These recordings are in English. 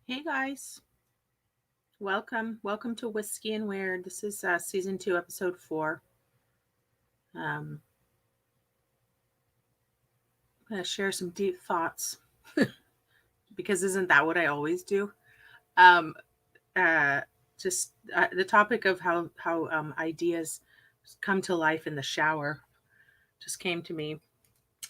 Hey guys, welcome to Whiskey and Weird. This is season 2, episode 4. I'm gonna share some deep thoughts because isn't that what I always do? Um, uh, just the topic of how ideas come to life in the shower just came to me.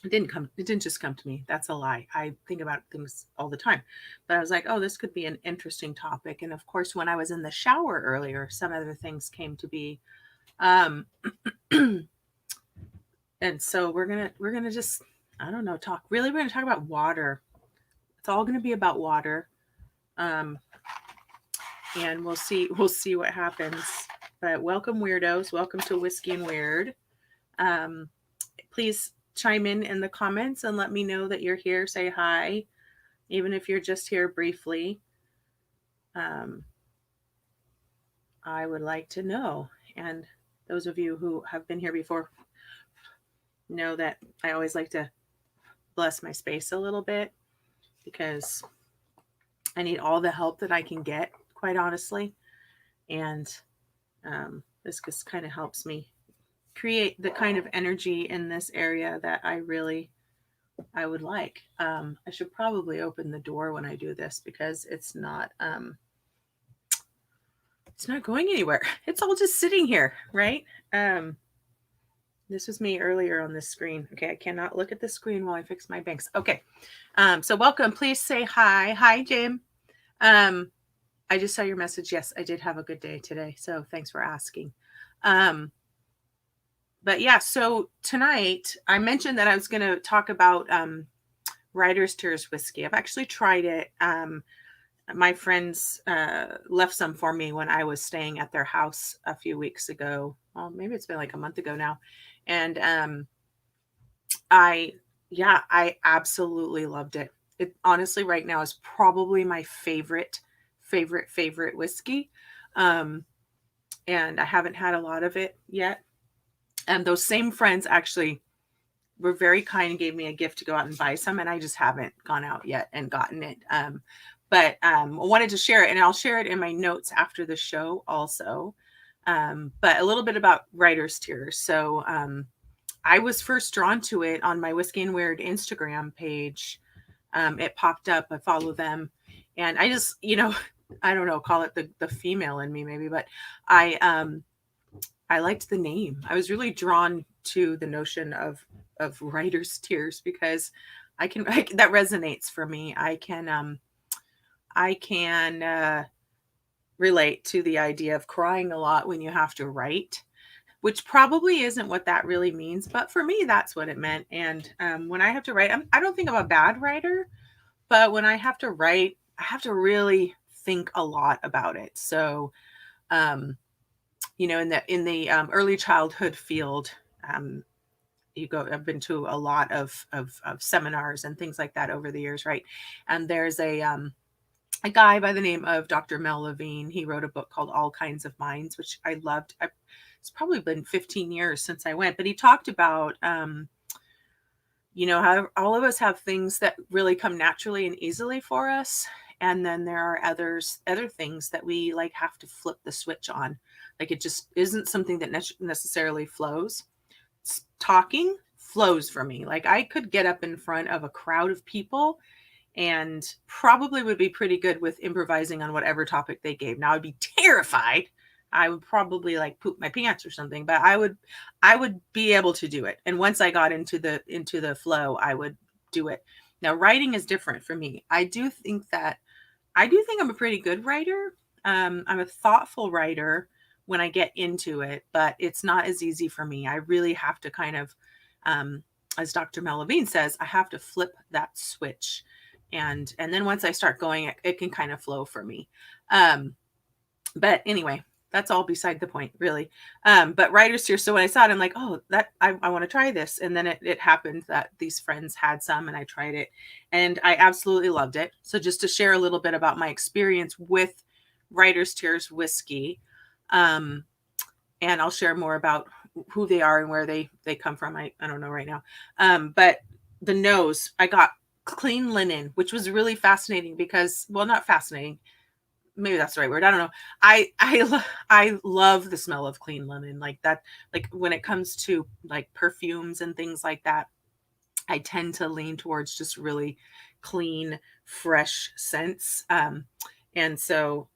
It didn't come. It didn't just come to me. That's a lie. I think about things all the time, but I was like, oh, this could be an interesting topic. And of course, when I was in the shower earlier, some other things came to be. Um, and so we're gonna just I don't know talk really we're gonna talk about water. It's all gonna be about water. um and we'll see what happens. But welcome, weirdos. Welcome to Whiskey and Weird. um Please chime in the comments and let me know that you're here. Say hi, even if you're just here briefly. um I would like to know. And those of you who have been here before know that I always like to bless my space a little bit because I need all the help that I can get, quite honestly. And this just kind of helps me create the kind of energy in this area that I would like. I should probably open the door when I do this because it's not going anywhere. It's all just sitting here, right? Um, this was me earlier on this screen. Okay, I cannot look at the screen while I fix my banks. Okay, so welcome. Please say hi. Hi, Jim. Um, I just saw your message. Yes, I did have a good day today. So thanks for asking. Um, but yeah, so tonight I mentioned that I was going to talk about Writer's Tears whiskey. I've actually tried it. My friends left some for me when I was staying at their house a few weeks ago. Well, maybe it's been like a month ago now. And I, yeah, I absolutely loved it. It honestly right now is probably my favorite whiskey. Um, and I haven't had a lot of it yet. And those same friends actually were very kind and gave me a gift to go out and buy some, and I just haven't gone out yet and gotten it. But I wanted to share it, and I'll share it in my notes after the show also. But a little bit about Writer's Tears. So I was first drawn to it on my Whiskey and Weird Instagram page. It popped up. I follow them, and I just, I don't know, call it the female in me maybe, but I I liked the name. I was really drawn to the notion of Writer's Tears because that resonates for me. I can relate to the idea of crying a lot when you have to write, which probably isn't what that really means, but for me that's what it meant. And when I have to write, I don't think I'm a bad writer, but when I have to write, I have to really think a lot about it. So um, in the early childhood field, um, I've been to a lot of seminars and things like that over the years, right? And there's a guy by the name of Dr. Mel Levine. He wrote a book called All Kinds of Minds, which I loved. It's probably been 15 years since I went, but he talked about how all of us have things that really come naturally and easily for us, and then there are other things that we like have to flip the switch on. Like it just isn't something that necessarily flows. Talking flows for me. Like I could get up in front of a crowd of people and probably would be pretty good with improvising on whatever topic they gave. Now I'd be terrified. I would probably like poop my pants or something, but I would be able to do it. And once I got into the flow, I would do it. Now writing is different for me. I do think I'm a pretty good writer. I'm a thoughtful writer when I get into it, but it's not as easy for me. I really have to kind of, as Dr. Mel Levine says, I have to flip that switch, and then once I start going, it can kind of flow for me. But anyway, that's all beside the point, really. But Writer's Tears. So when I saw it, I'm like, oh, that I want to try this. And then it happened that these friends had some, and I tried it, and I absolutely loved it. So just to share a little bit about my experience with Writer's Tears whiskey, um, and I'll share more about who they are and where they come from. I don't know right now. But the nose, I got clean linen, which was really fascinating because, well, not fascinating. Maybe that's the right word. I don't know. I love the smell of clean linen, like that. Like when it comes to like perfumes and things like that, I tend to lean towards just really clean, fresh scents. And so,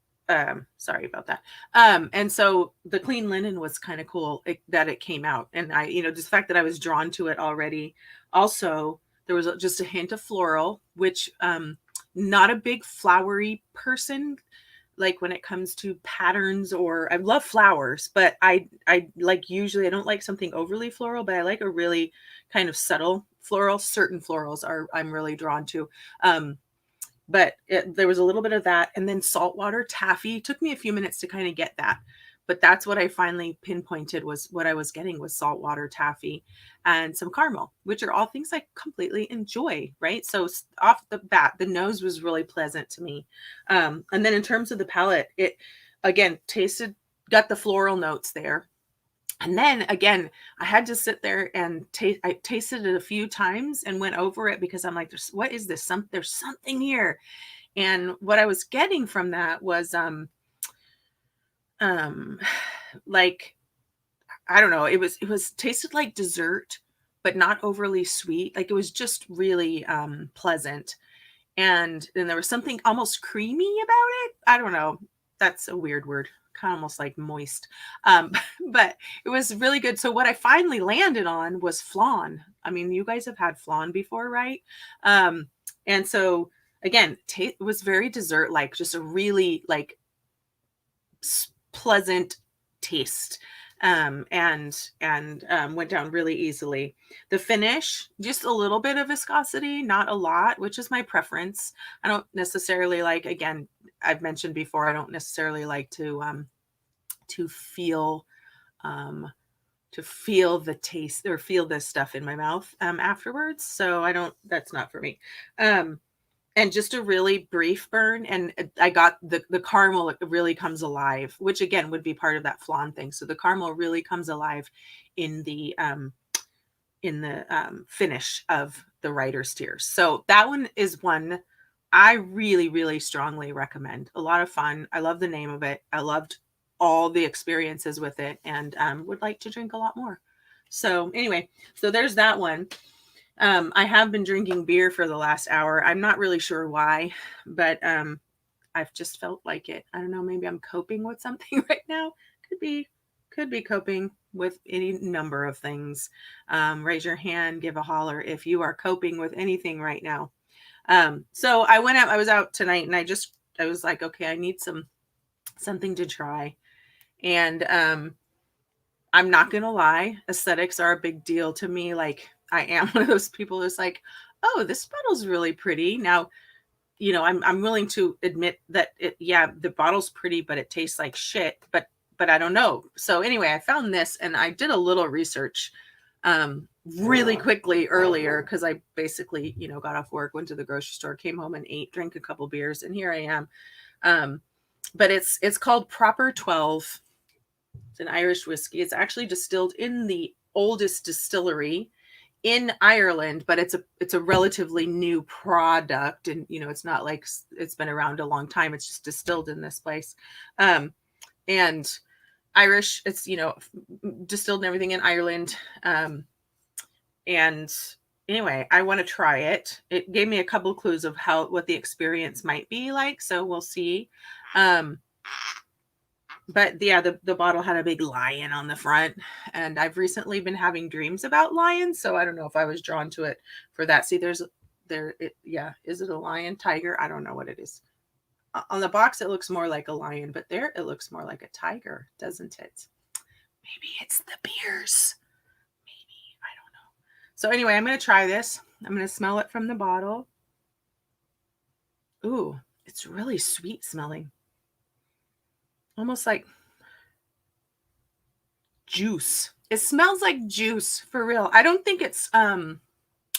sorry about that. And so the clean linen was kind of cool that it came out. And I, just the fact that I was drawn to it already. Also, there was just a hint of floral, which, not a big flowery person, like when it comes to patterns, or I love flowers, but I like, usually I don't like something overly floral, but I like a really kind of subtle floral. Certain florals I'm really drawn to. But there was a little bit of that, and then saltwater taffy. It took me a few minutes to kind of get that, but that's what I finally pinpointed was what I was getting was saltwater taffy and some caramel, which are all things I completely enjoy, right? So off the bat, the nose was really pleasant to me. And then in terms of the palate, it again got the floral notes there. And then again, I had to sit there and I tasted it a few times and went over it because I'm like, what is this? There's something here. And what I was getting from that was, like, I don't know, it was tasted like dessert, but not overly sweet. Like it was just really, pleasant. And then there was something almost creamy about it. I don't know. That's a weird word, kind of almost like moist. But it was really good. So what I finally landed on was flan. I mean, you guys have had flan before, right? And so again, it was very dessert like, just a really like pleasant taste. And went down really easily. The finish, just a little bit of viscosity, not a lot, which is my preference. I don't necessarily like, again, I've mentioned before, I don't necessarily like to feel the taste or feel this stuff in my mouth afterwards. So that's not for me. And just a really brief burn. And I got the caramel, it really comes alive, which again would be part of that flan thing. So the caramel really comes alive in the finish of the Writer's Tears. So that one is one I really, really strongly recommend. A lot of fun. I love the name of it. I loved all the experiences with it, and would like to drink a lot more. So anyway, so there's that one. I have been drinking beer for the last hour. I'm not really sure why, but I've just felt like it. I don't know, maybe I'm coping with something right now. Could be coping with any number of things. Raise your hand, give a holler if you are coping with anything right now. So I was out tonight, and I was like, okay, I need something to try. And I'm not gonna lie, aesthetics are a big deal to me. Like, I am one of those people who's like, oh, this bottle's really pretty. Now, I'm willing to admit that the bottle's pretty, but it tastes like shit. But I don't know. So anyway, I found this, and I did a little research really quickly earlier, because I basically, got off work, went to the grocery store, came home and drank a couple beers, and here I am. But it's called Proper 12. It's an Irish whiskey. It's actually distilled in the oldest distillery in Ireland, but it's a relatively new product, and it's not like it's been around a long time. It's just distilled in this place. And Irish, it's distilled and everything in Ireland. And anyway, I want to try it. It gave me a couple clues of what the experience might be like, so we'll see. But yeah, the bottle had a big lion on the front, and I've recently been having dreams about lions, so I don't know if I was drawn to it for that. See, is it a lion, tiger? I don't know what it is. On the box, it looks more like a lion, but there it looks more like a tiger, doesn't it? Maybe it's the beers. Maybe, I don't know. So anyway, I'm going to try this. I'm going to smell it from the bottle. Ooh, it's really sweet smelling. Almost like juice. It smells like juice, for real. I don't think it's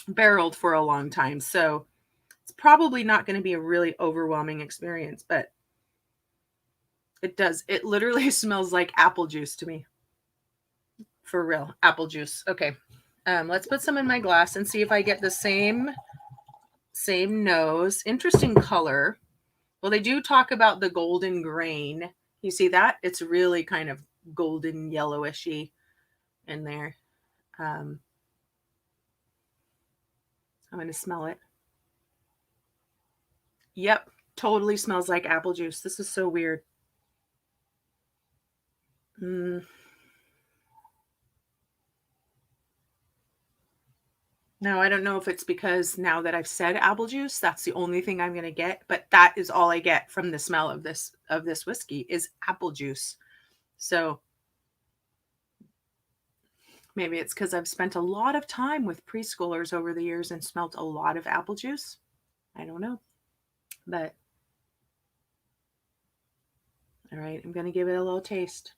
barreled for a long time, so it's probably not going to be a really overwhelming experience, but it does. It literally smells like apple juice to me. For real, apple juice. Okay. Let's put some in my glass and see if I get the same Same nose. Interesting color. Well, they do talk about the golden grain. You see that? It's really kind of golden yellowishy in there. I'm going to smell it. Yep, totally smells like apple juice. This is so weird. Now, I don't know if it's because now that I've said apple juice, that's the only thing I'm going to get, but that is all I get from the smell of this whiskey is apple juice. So maybe it's because I've spent a lot of time with preschoolers over the years and smelt a lot of apple juice. I don't know. But all right, I'm going to give it a little taste.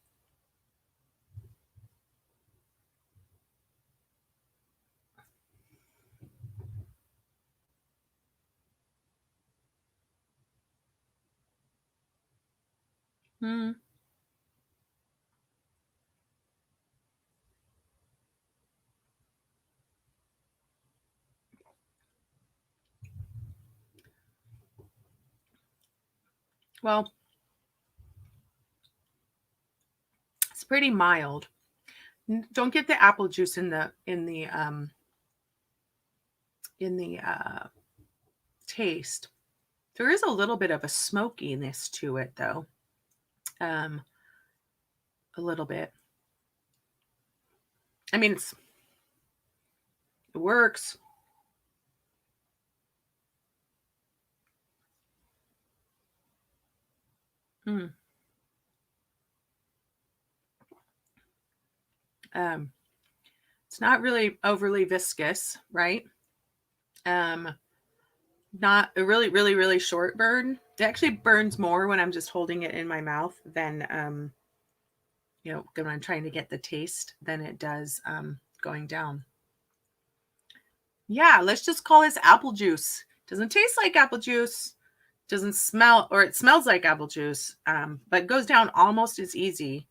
Well, it's pretty mild. Don't get the apple juice in the taste. There is a little bit of a smokiness to it, though. A little bit. I mean, it works. Mm. It's not really overly viscous, right? Not a really, really, really short burn. It actually burns more when I'm just holding it in my mouth than, when I'm trying to get the taste than it does going down. Yeah, let's just call this apple juice. Doesn't taste like apple juice. Doesn't smell, or it smells like apple juice, but goes down almost as easy,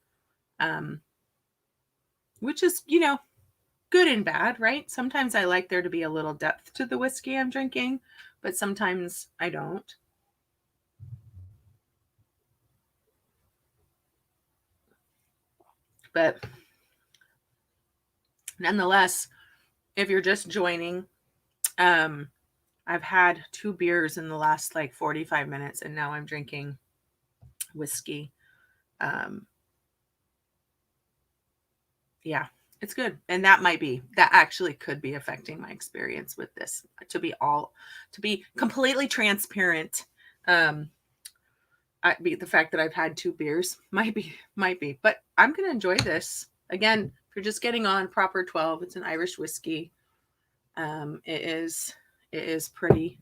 which is, good and bad, right? Sometimes I like there to be a little depth to the whiskey I'm drinking, but sometimes I don't. But nonetheless, if you're just joining, I've had 2 beers in the last like 45 minutes and now I'm drinking whiskey. Yeah, it's good. And that actually could be affecting my experience with this, to be completely transparent. The fact that I've had 2 beers might be, but I'm going to enjoy this. Again, if you're just getting on, Proper 12, it's an Irish whiskey. It is pretty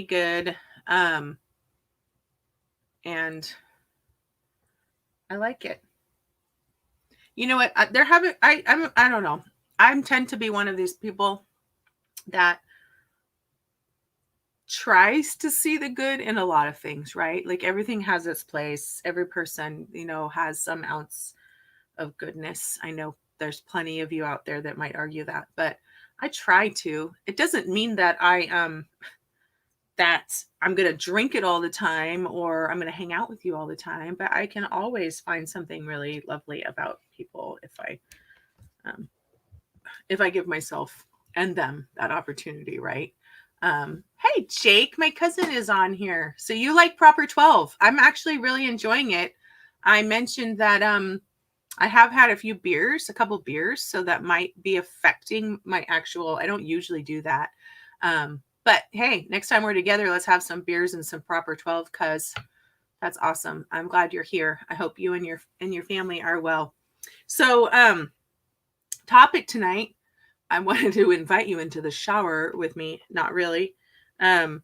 good. And I like it. You know what? I don't know. I tend to be one of these people that tries to see the good in a lot of things, right? Like everything has its place. Every person, has some ounce of goodness. I know there's plenty of you out there that might argue that, but I try to. It doesn't mean that that I'm going to drink it all the time or I'm going to hang out with you all the time, but I can always find something really lovely about people if I give myself and them that opportunity, right? Hey, Jake, my cousin is on here. So you like Proper 12. I'm actually really enjoying it. I mentioned that I have had a couple beers, so that might be affecting my actual, I don't usually do that. But hey, next time we're together, let's have some beers and some Proper 12 cuz that's awesome. I'm glad you're here. I hope you and your family are well. So, topic tonight, I wanted to invite you into the shower with me. Not really. But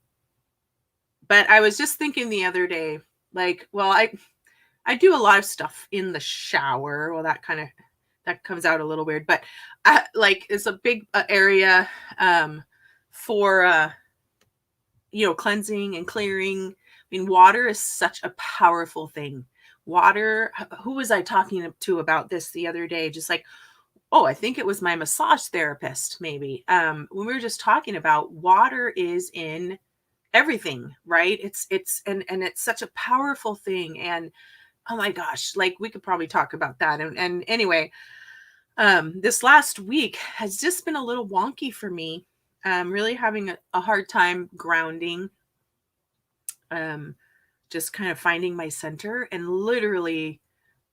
I was just thinking the other day, like, well, I do a lot of stuff in the shower. Well, that comes out a little weird, but like it's a big area for cleansing and clearing. I mean, water is such a powerful thing. Water. Who was I talking to about this the other day? Just like oh, I think it was my massage therapist, maybe, when we were just talking about water is in everything, right? And it's such a powerful thing. And oh my gosh, like we could probably talk about that. And anyway, this last week has just been a little wonky for me. Really having a hard time grounding, um, just kind of finding my center, and literally,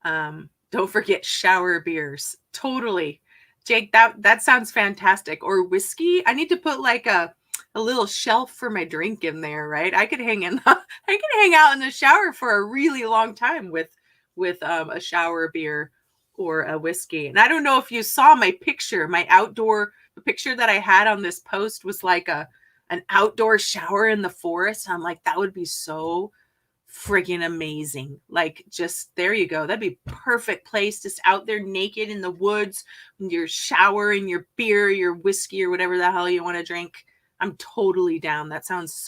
don't forget shower beers. Totally. Jake, that sounds fantastic. Or whiskey. I need to put like a little shelf for my drink in there, right? I could hang in I could hang out in the shower for a really long time with a shower beer or a whiskey. And I don't know if you saw my picture, the picture that I had on this post was like an outdoor shower in the forest. I'm like, that would be so friggin' amazing. Like, just there you go. That'd be perfect place, just out there naked in the woods, your shower and your beer, your whiskey, or whatever the hell you want to drink. I'm totally down. That sounds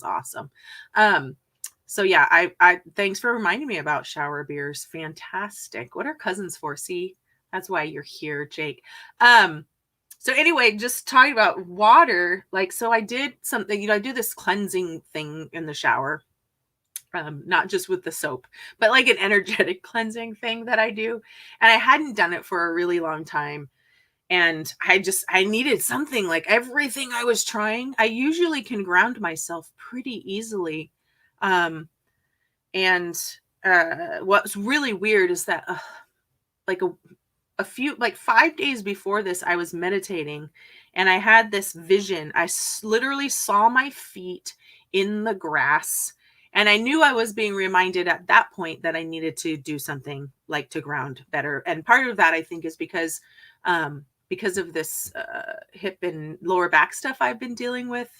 awesome. So yeah, I thanks for reminding me about shower beers. Fantastic. What are cousins for? See, that's why you're here, Jake. So anyway, just talking about water, like, so I did something, I do this cleansing thing in the shower. Not just with the soap, but like an energetic cleansing thing that I do. And I hadn't done it for a really long time. And I needed something. Like, everything I was trying, I usually can ground myself pretty easily. Um, and what's really weird is that like a few, like 5 days before this, I was meditating and I had this vision. I literally saw my feet in the grass. And I knew I was being reminded at that point that I needed to do something, like to ground better. And part of that, I think, is because of this hip and lower back stuff I've been dealing with.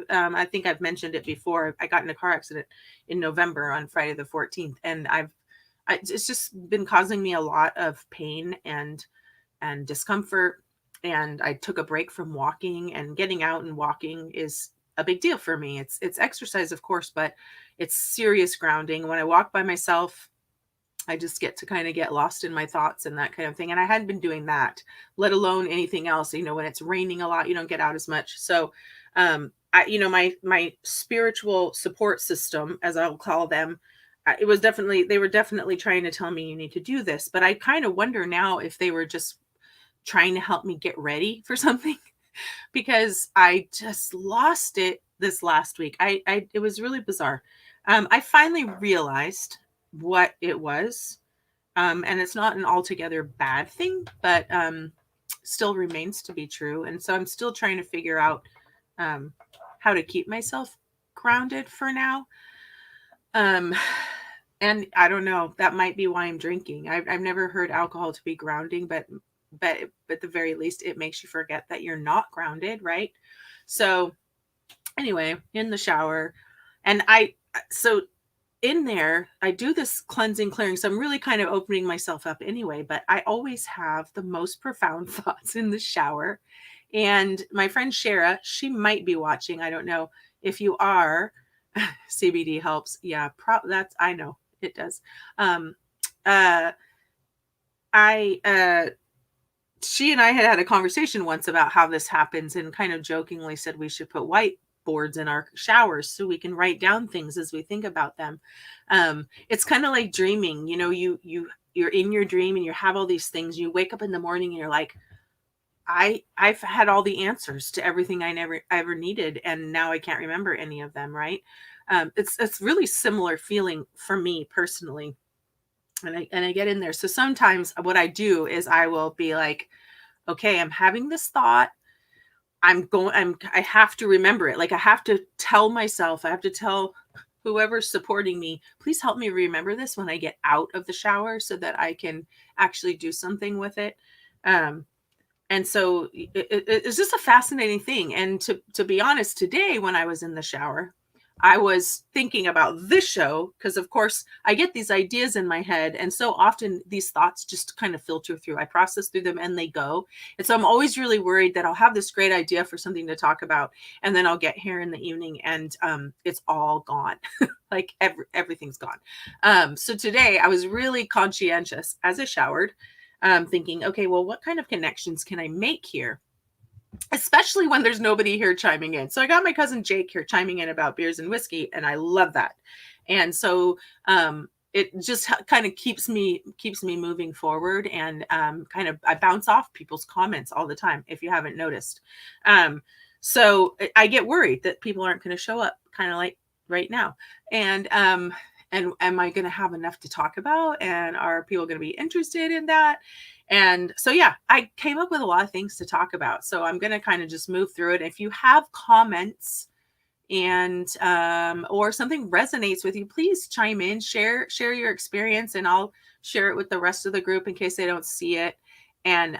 I think I've mentioned it before. I got in a car accident in November on Friday the 14th. And it's just been causing me a lot of pain and discomfort. And I took a break from walking, and getting out and walking is a big deal for me. It's exercise, of course, but it's serious grounding. When I walk by myself, I just get to kind of get lost in my thoughts and that kind of thing. And I hadn't been doing that, let alone anything else. When it's raining a lot, you don't get out as much. So, my spiritual support system, as I'll call them, they were definitely trying to tell me, you need to do this. But I kind of wonder now if they were just trying to help me get ready for something, because I just lost it this last week. It was really bizarre. I finally realized what it was. And it's not an altogether bad thing, but still remains to be true. And so I'm still trying to figure out how to keep myself grounded for now. And I don't know, that might be why I'm drinking. I've never heard alcohol to be grounding, but at the very least, it makes you forget that you're not grounded, right? So anyway, in the shower, and so in there, I do this cleansing, clearing. So I'm really kind of opening myself up anyway, but I always have the most profound thoughts in the shower. And my friend Shara, she might be watching. I don't know. If you are, CBD helps. Yeah, I know it does. She and I had a conversation once about how this happens, and kind of jokingly said we should put whiteboards in our showers so we can write down things as we think about them. It's kind of like dreaming. You're in your dream and you have all these things. You wake up in the morning and you're like, I've had all the answers to everything I ever needed, and now I can't remember any of them, right? It's really similar feeling for me personally. And I get in there. So sometimes what I do is I will be like, okay, I'm having this thought. I have to remember it. Like, I have to tell myself, I have to tell whoever's supporting me, please help me remember this when I get out of the shower so that I can actually do something with it. And so it's just a fascinating thing. And to be honest, today when I was in the shower, I was thinking about this show because, of course, I get these ideas in my head. And so often these thoughts just kind of filter through. I process through them and they go. And so I'm always really worried that I'll have this great idea for something to talk about. And then I'll get here in the evening and it's all gone. Like everything's gone. So today I was really conscientious as I showered. thinking, okay, well, what kind of connections can I make here? Especially when there's nobody here chiming in. So I got my cousin Jake here chiming in about beers and whiskey, and I love that. And so it just kind of keeps me moving forward, and kind of I bounce off people's comments all the time, if you haven't noticed. So I get worried that people aren't going to show up, kind of like right now. And am I going to have enough to talk about? And are people going to be interested in that? And so, yeah, I came up with a lot of things to talk about. So I'm going to kind of just move through it. If you have comments and or something resonates with you, please chime in, share your experience, and I'll share it with the rest of the group in case they don't see it. And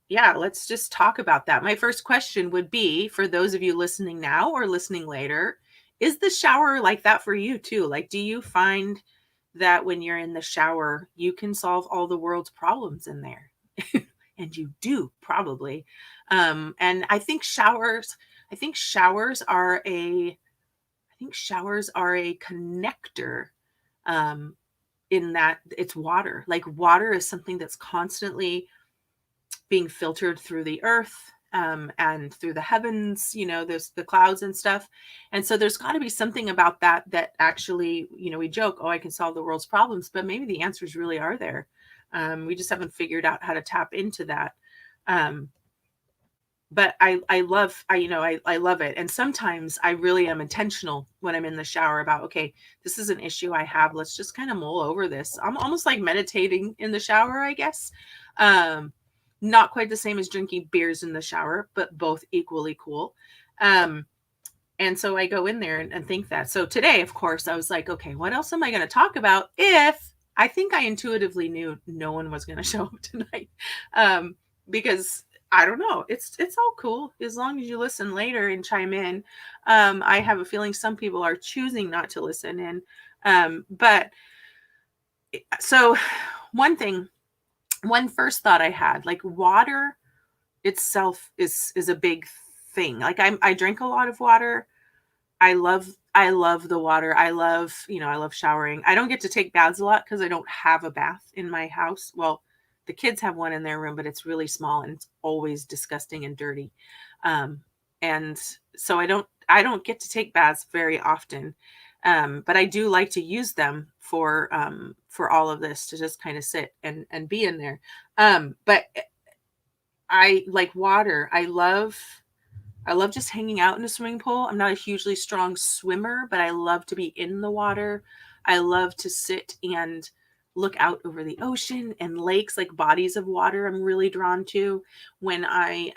yeah, let's just talk about that. My first question would be, for those of you listening now or listening later, is the shower like that for you too? Like, do you find that when you're in the shower, you can solve all the world's problems in there? And you do, probably. And I think showers are a connector, in that it's water. Like, water is something that's constantly being filtered through the earth, and through the heavens, there's the clouds and stuff. And so there's got to be something about that actually, we joke, oh, I can solve the world's problems, but maybe the answers really are there. We just haven't figured out how to tap into that. But I love it. And sometimes I really am intentional when I'm in the shower about, okay, this is an issue I have. Let's just kind of mull over this. I'm almost like meditating in the shower, I guess. Not quite the same as drinking beers in the shower, but both equally cool. And so I go in there and think that. So today, of course, I was like, okay, what else am I going to talk about if I think I intuitively knew no one was going to show up tonight? Because I don't know. It's all cool as long as you listen later and chime in. I have a feeling some people are choosing not to listen in. But so one first thought I had, like, water itself is a big thing. Like, I drink a lot of water. I love the water. I love showering. I don't get to take baths a lot because I don't have a bath in my house. Well, the kids have one in their room, but it's really small and it's always disgusting and dirty. And so I don't get to take baths very often. But I do like to use them for all of this, to just kind of sit and be in there. But I like water. I love just hanging out in a swimming pool. I'm not a hugely strong swimmer, but I love to be in the water. I love to sit and look out over the ocean and lakes, like bodies of water. I'm really drawn to. When I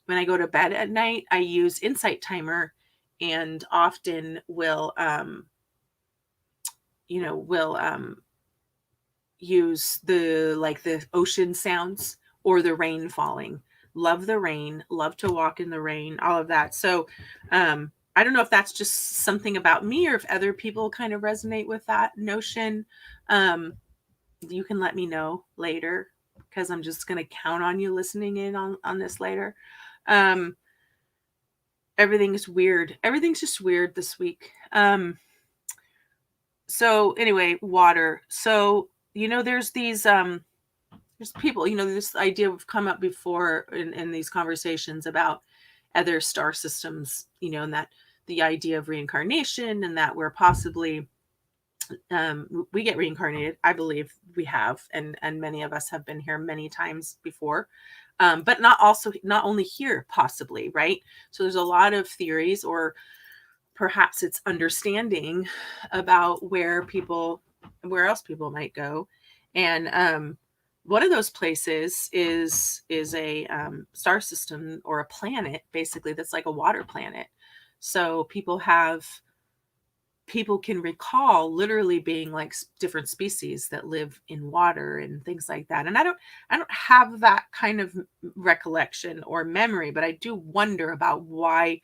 go to bed at night, I use Insight Timer, and often will use the ocean sounds or the rain falling. Love the rain, love to walk in the rain, all of that. So I don't know if that's just something about me or if other people kind of resonate with that notion. You can let me know later, because I'm just going to count on you listening in on this later. Everything is weird. Everything's just weird this week. So anyway, water. So, there's these, there's people, this idea have come up before in these conversations about other star systems, and that the idea of reincarnation, and that we're possibly, we get reincarnated. I believe we have, and many of us have been here many times before, but not only here, possibly, right? So there's a lot of theories, or perhaps it's understanding about where else people might go. And one of those places is a star system, or a planet, basically, that's like a water planet. So people can recall literally being like different species that live in water and things like that. And I don't have that kind of recollection or memory, but I do wonder about why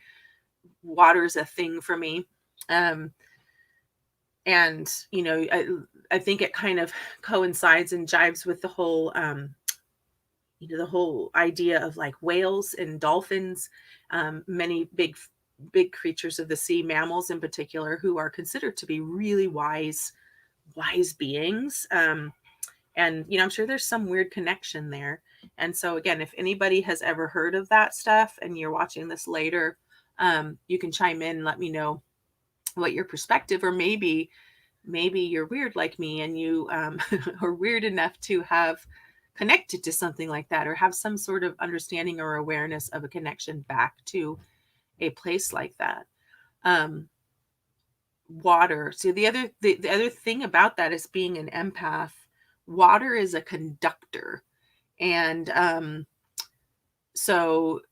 water's a thing for me. And I think it kind of coincides and jives with the whole the whole idea of like whales and dolphins, many big creatures of the sea, mammals in particular, who are considered to be really wise beings. And, I'm sure there's some weird connection there. And so, again, if anybody has ever heard of that stuff and you're watching this later, you can chime in and let me know what your perspective, or maybe you're weird like me and you are weird enough to have connected to something like that, or have some sort of understanding or awareness of a connection back to a place like that. Water. So the other thing about that is being an empath. Water is a conductor, and so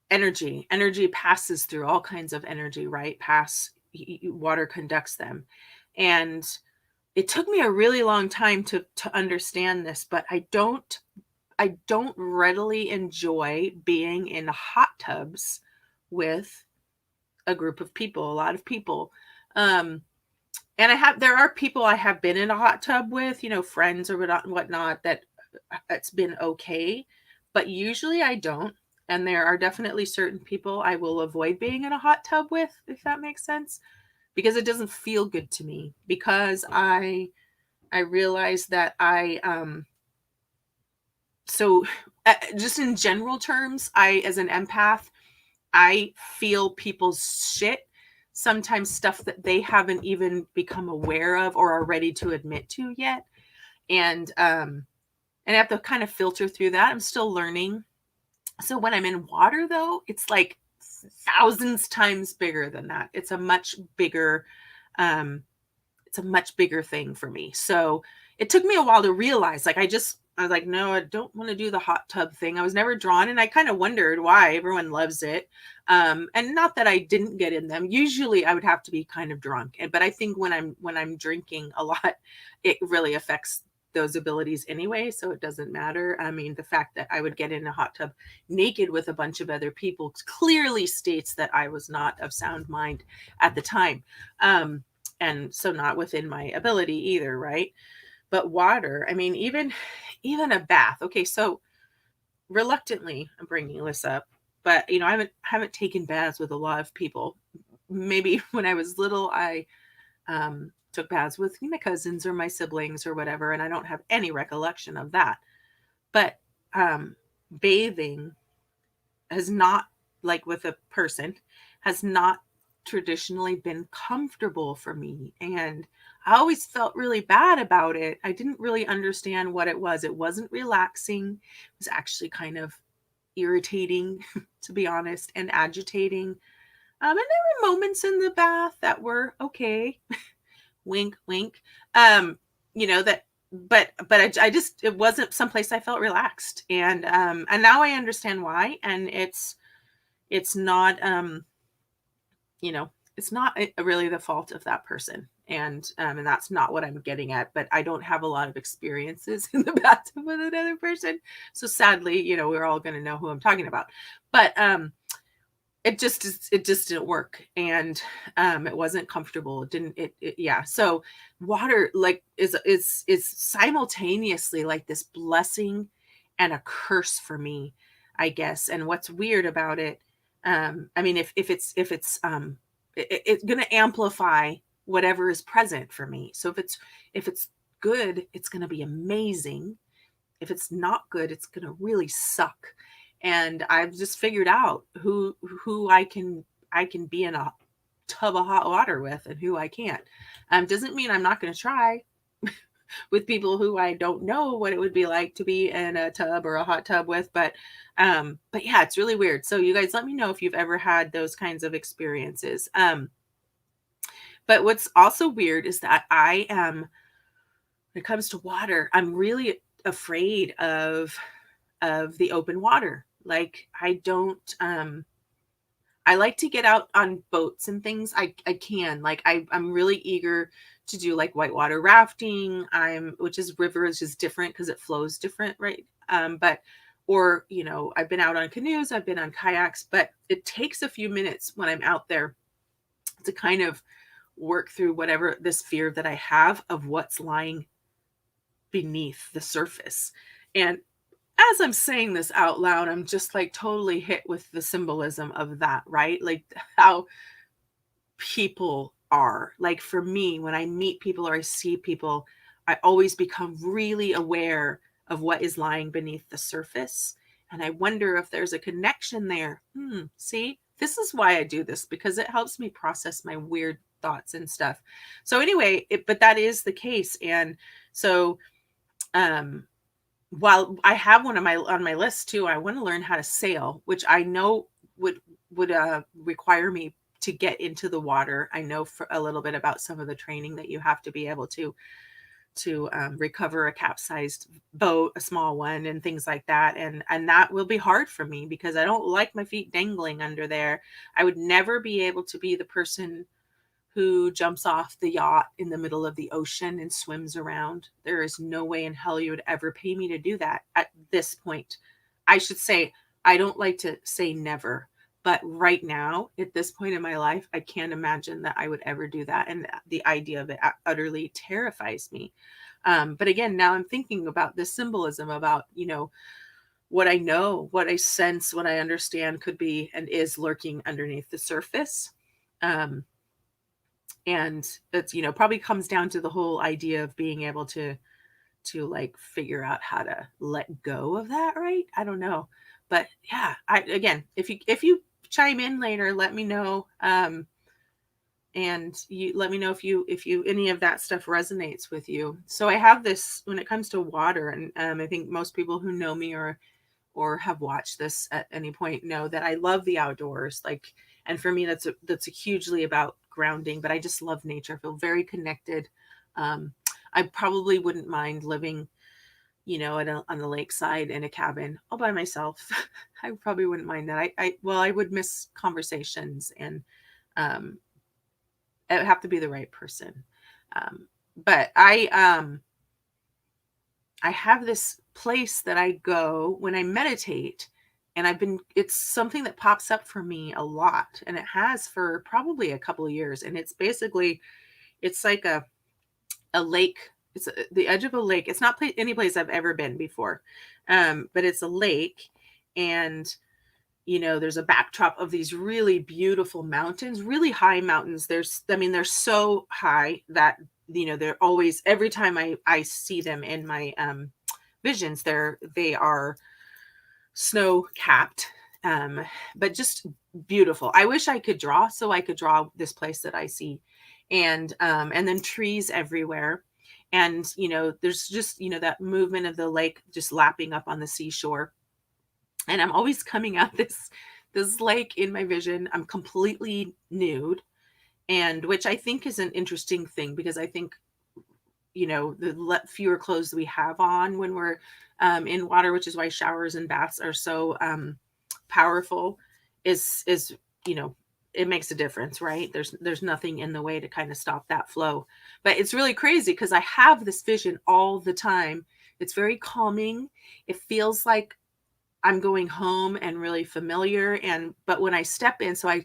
energy passes through all kinds of energy, right? Water conducts them, and it took me a really long time to understand this, but I don't readily enjoy being in hot tubs with a group of people, a lot of people. And there are people I have been in a hot tub with, friends or whatnot, that it's been okay, but usually I don't. And there are definitely certain people I will avoid being in a hot tub with, if that makes sense, because it doesn't feel good to me, because I realize that so just in general terms, as an empath, I feel people's shit, sometimes stuff that they haven't even become aware of or are ready to admit to yet. And I have to kind of filter through that. I'm still learning. So when I'm in water, though, it's like thousands times bigger than that. It's a much bigger thing for me. So it took me a while to realize, like, I was like, no, I don't want to do the hot tub thing. I was never drawn, and I kind of wondered why everyone loves it. And not that I didn't get in them. Usually I would have to be kind of drunk. But I think when I'm drinking a lot, it really affects those abilities anyway. So it doesn't matter. I mean, the fact that I would get in a hot tub naked with a bunch of other people clearly states that I was not of sound mind at the time. And so not within my ability either, right? But water, I mean, even a bath. Okay, so reluctantly I'm bringing this up, but I haven't taken baths with a lot of people. Maybe when I was little, I took baths with my cousins or my siblings or whatever, and I don't have any recollection of that. But bathing has not, like with a person, has not traditionally been comfortable for me, and I always felt really bad about it. I didn't really understand what it was. It wasn't relaxing. It was actually kind of irritating, to be honest, and agitating. And there were moments in the bath that were okay. Wink, wink. That, but I just, it wasn't someplace I felt relaxed, and now I understand why, and it's not it's not really the fault of that person. And that's not what I'm getting at, but I don't have a lot of experiences in the bathtub with another person. So sadly, we're all going to know who I'm talking about. But it just didn't work, and it wasn't comfortable. It didn't yeah. So water, like, is simultaneously like this blessing and a curse for me, I guess. And what's weird about it, I mean, if it's it's going to amplify whatever is present for me. So if it's good, it's going to be amazing. If it's not good, it's going to really suck. And I've just figured out who I can be in a tub of hot water with, and who I can't. Doesn't mean I'm not going to try with people who I don't know what it would be like to be in a tub or a hot tub with. But yeah, it's really weird. So you guys, let me know if you've ever had those kinds of experiences. But what's also weird is that I am, when it comes to water, I'm really afraid of the open water. Like, I don't, I like to get out on boats and things. I can, like, I'm really eager to do like whitewater rafting. Which is rivers is different because it flows different, right? But, or, I've been out on canoes, I've been on kayaks, but it takes a few minutes when I'm out there to kind of work through whatever this fear that I have of what's lying beneath the surface. And as I'm saying this out loud, I'm just like totally hit with the symbolism of that, right? Like how people are. Like for me, when I meet people or I see people, I always become really aware of what is lying beneath the surface. And I wonder if there's a connection there. See, this is why I do this, because it helps me process my weird thoughts and stuff. So anyway, but that is the case. And so, while I have one on my list too, I want to learn how to sail, which I know would require me to get into the water. I know for a little bit about some of the training that you have to be able to recover a capsized boat, a small one, and things like that. And that will be hard for me because I don't like my feet dangling under there. I would never be able to be the person who jumps off the yacht in the middle of the ocean and swims around. There is no way in hell you would ever pay me to do that at this point. I should say, I don't like to say never, but right now, at this point in my life, I can't imagine that I would ever do that. And the idea of it utterly terrifies me. But again, now I'm thinking about this symbolism about, what I know, what I sense, what I understand could be and is lurking underneath the surface. And it's, probably comes down to the whole idea of being able to like figure out how to let go of that, right? I don't know. But yeah, again, if you chime in later, let me know. And you let me know if you any of that stuff resonates with you. So I have this when it comes to water, and I think most people who know me or have watched this at any point know that I love the outdoors. Like, and for me, that's hugely about grounding, but I just love nature. I feel very connected. I probably wouldn't mind living, on the lakeside in a cabin all by myself. I probably wouldn't mind that. I would miss conversations, and it would have to be the right person. But I have this place that I go when I meditate, and it's something that pops up for me a lot, and it has for probably a couple of years. And it's like a lake. It's the edge of a lake. It's not any place I've ever been before. But it's a lake, and there's a backdrop of these really beautiful mountains, really high mountains. They're so high that, they're always, every time I see them in my visions, they are snow capped, but just beautiful. I wish I could draw so I could draw this place that I see. And then trees everywhere. And, there's just, that movement of the lake just lapping up on the seashore. And I'm always coming at this lake in my vision. I'm completely nude, and which I think is an interesting thing, because I think, the fewer clothes we have on when we're in water, which is why showers and baths are so powerful, is it makes a difference, right? There's nothing in the way to kind of stop that flow. But it's really crazy because I have this vision all the time. It's very calming. It feels like I'm going home and really familiar. But when I step in, so I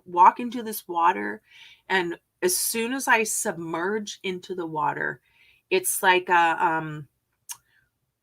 walk into this water, and as soon as I submerge into the water, it's like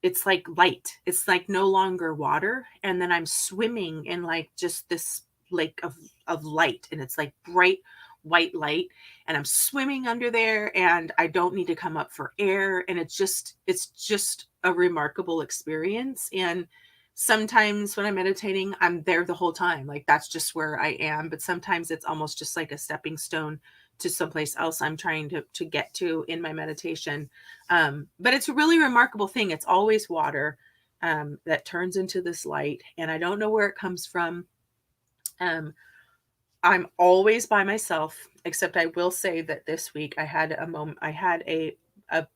it's like light. It's like no longer water. And then I'm swimming in like just this lake of light, and it's like bright white light, and I'm swimming under there, and I don't need to come up for air. And it's just a remarkable experience. And sometimes when I'm meditating, I'm there the whole time. Like, that's just where I am. But sometimes it's almost just like a stepping stone to someplace else I'm trying to get to in my meditation. But it's a really remarkable thing. It's always water that turns into this light, and I don't know where it comes from. I'm always by myself, except I will say that this week I had a moment. I had a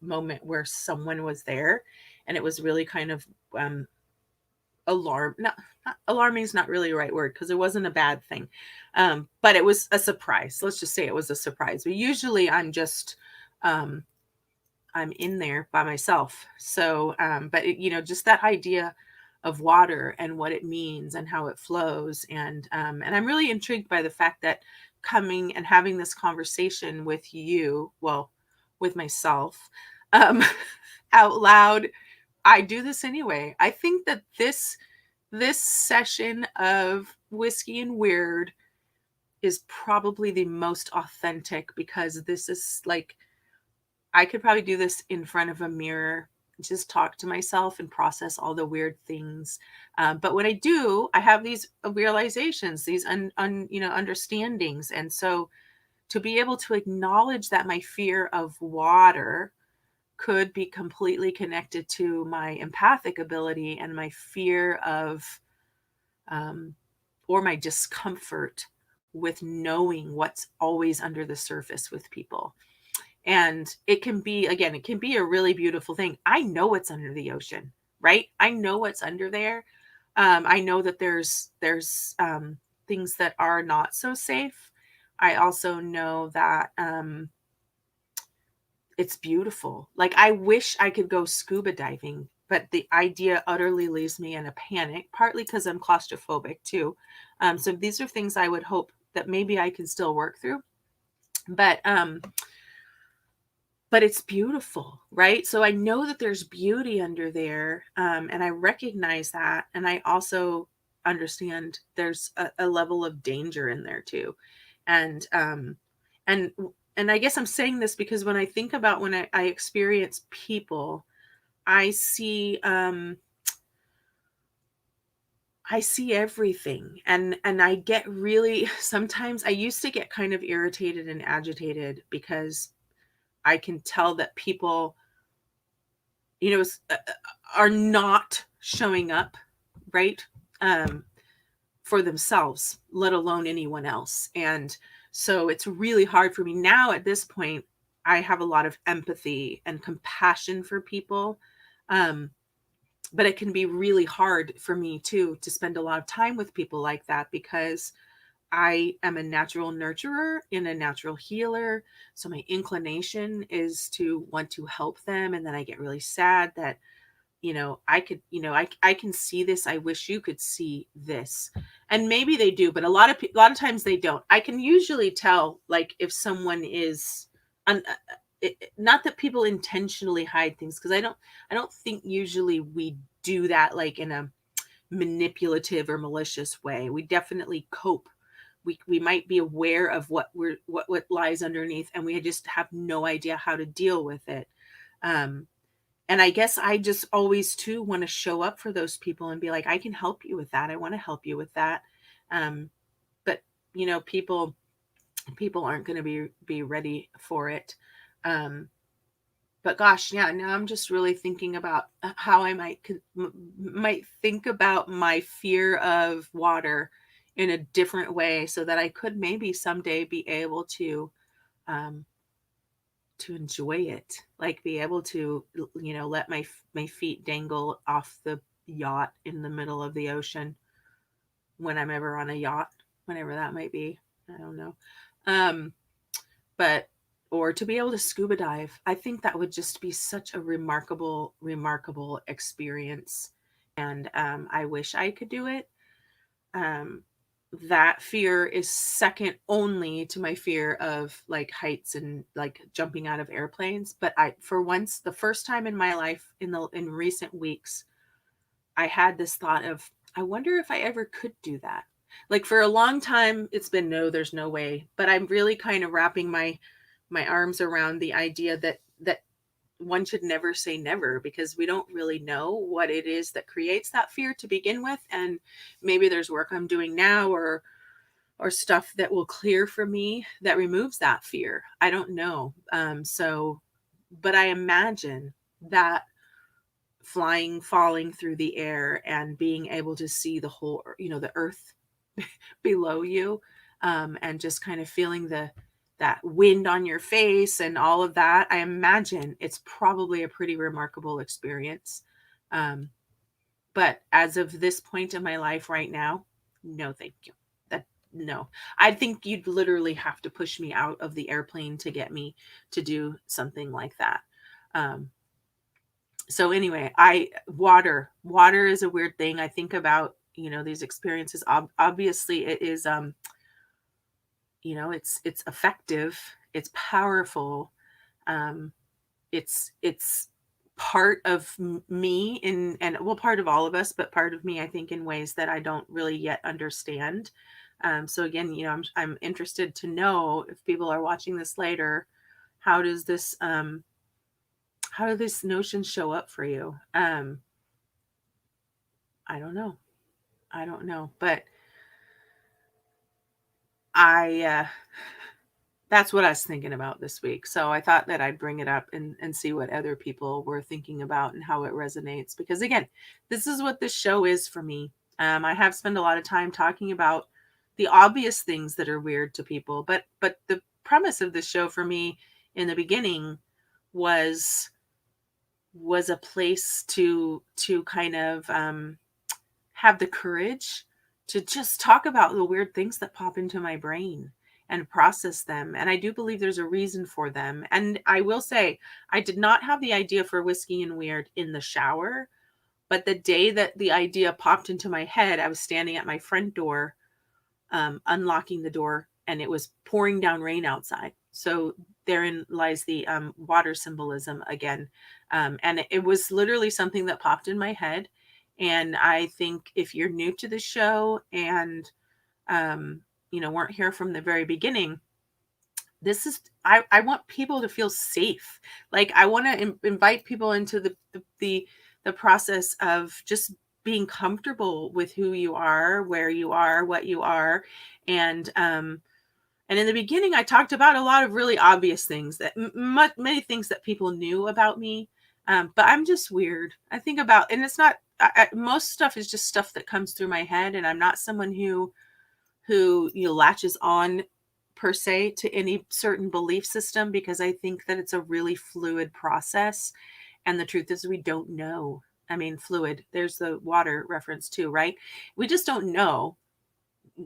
moment where someone was there, and it was really kind of not alarming is not really the right word, because it wasn't a bad thing, but it was a surprise. Let's just say it was a surprise. But usually I'm just I'm in there by myself. So but just that idea of water and what it means and how it flows, and I'm really intrigued by the fact that coming and having this conversation with you, well, with myself, out loud. I do this anyway. I think that this session of Whiskey and Weird is probably the most authentic, because this is like I could probably do this in front of a mirror, just talk to myself and process all the weird things. But when I do, I have these realizations, these understandings. And so to be able to acknowledge that my fear of water could be completely connected to my empathic ability and my fear of, um, or my discomfort with knowing what's always under the surface with people. And it can be, again, it can be a really beautiful thing. I know what's under the ocean, right? I know what's under there. I know that there's things that are not so safe. I also know that it's beautiful. Like, I wish I could go scuba diving, but the idea utterly leaves me in a panic, partly because I'm claustrophobic too. So these are things I would hope that maybe I can still work through. But it's beautiful, right? So I know that there's beauty under there, and I recognize that, and I also understand there's a level of danger in there too, and and and I guess I'm saying this because when I think about when I experience people, I see I see everything, and I get really sometimes I used to get kind of irritated and agitated because I can tell that people, are not showing up, right? Um, for themselves, let alone anyone else. And so it's really hard for me now at this point. I have a lot of empathy and compassion for people. Um, but it can be really hard for me too to spend a lot of time with people like that because I am a natural nurturer and a natural healer. So my inclination is to want to help them. And then I get really sad that, I could, I can see this. I wish you could see this. And maybe they do, but a lot of times they don't. I can usually tell, like, if someone is, not that people intentionally hide things, because I don't think usually we do that like in a manipulative or malicious way. We definitely cope. We might be aware of what lies underneath, and we just have no idea how to deal with it. Um, and I guess I just always too want to show up for those people and be like, I can help you with that. I want to help you with that. But people aren't going to be ready for it. Um, but gosh, yeah, now I'm just really thinking about how I might think about my fear of water in a different way, so that I could maybe someday be able um, to enjoy it, like be able to, let my feet dangle off the yacht in the middle of the ocean when I'm ever on a yacht, whenever that might be. I don't know. Um, but or to be able to scuba dive. I think that would just be such a remarkable experience. And I wish I could do it. Um, that fear is second only to my fear of like heights and like jumping out of airplanes. But for once, the first time in my life in recent weeks, I had this thought of, I wonder if I ever could do that. Like, for a long time, it's been, no, there's no way. But I'm really kind of wrapping my arms around the idea that one should never say never, because we don't really know what it is that creates that fear to begin with. And maybe there's work I'm doing now, or stuff that will clear for me that removes that fear. I don't know. But I imagine that falling through the air and being able to see the whole, the earth below you, and just kind of feeling that wind on your face and all of that. I imagine it's probably a pretty remarkable experience. Um, but as of this point in my life right now, no, thank you. No, I think you'd literally have to push me out of the airplane to get me to do something like that. Um, so anyway, water is a weird thing. I think about, these experiences. Obviously it is, it's effective, it's powerful. Um, it's part of me and well, part of all of us, but part of me, I think, in ways that I don't really yet understand. So again, I'm interested to know, if people are watching this later, how does this How do these notions show up for you? I don't know. I don't know. But I that's what I was thinking about this week. So I thought that I'd bring it up and see what other people were thinking about and how it resonates. Because again, this is what this show is for me. I have spent a lot of time talking about the obvious things that are weird to people, but the premise of this show for me in the beginning was a place to kind of have the courage to just talk about the weird things that pop into my brain and process them. And I do believe there's a reason for them. And I will say, I did not have the idea for Whiskey and Weird in the shower, but the day that the idea popped into my head, I was standing at my front door, unlocking the door, and it was pouring down rain outside. So therein lies the water symbolism again. And it was literally something that popped in my head. And I think if you're new to the show and, weren't here from the very beginning, this is, I want people to feel safe. Like I want to invite people into the process of just being comfortable with who you are, where you are, what you are. And in the beginning, I talked about a lot of really obvious things that many things that people knew about me. But I'm just weird. I think about, and it's not, most stuff is just stuff that comes through my head. And I'm not someone who latches on per se to any certain belief system, because I think that it's a really fluid process. And the truth is we don't know. I mean, fluid, there's the water reference too, right? We just don't know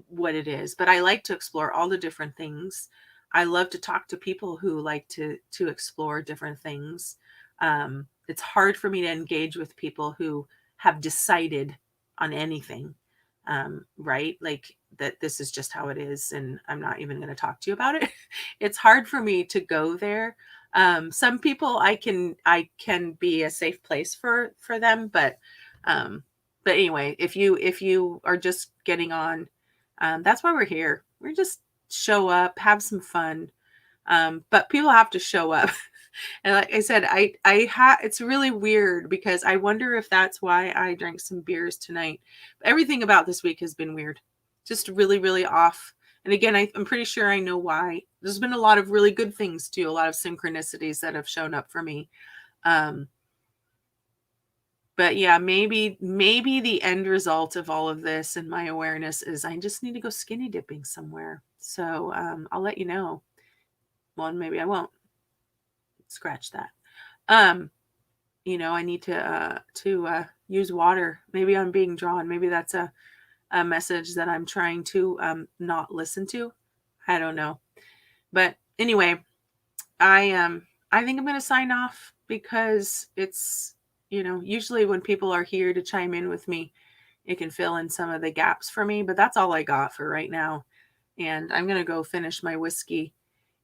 what it is, but I like to explore all the different things. I love to talk to people who like to explore different things. It's hard for me to engage with people who have decided on anything, right? Like that this is just how it is, and I'm not even going to talk to you about it. It's hard for me to go there. Some people I can be a safe place for them, but anyway, if you are just getting on, that's why we're here. We're just show up, have some fun. But people have to show up. And like I said, it's really weird because I wonder if that's why I drank some beers tonight. Everything about this week has been weird. Just really, really off. And again, I'm pretty sure I know why. There's been a lot of really good things too, a lot of synchronicities that have shown up for me. But yeah, maybe the end result of all of this and my awareness is I just need to go skinny dipping somewhere. So I'll let you know. Well, maybe I won't. Scratch that. I need to use water. Maybe I'm being drawn. Maybe that's a message that I'm trying to not listen to. I don't know. But anyway, I think I'm going to sign off because it's, usually when people are here to chime in with me, it can fill in some of the gaps for me, but that's all I got for right now. And I'm going to go finish my whiskey.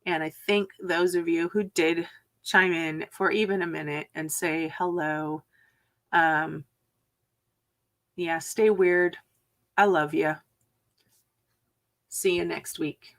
And I thank those of you who did chime in for even a minute and say hello. Yeah, stay weird. I love you. See you next week.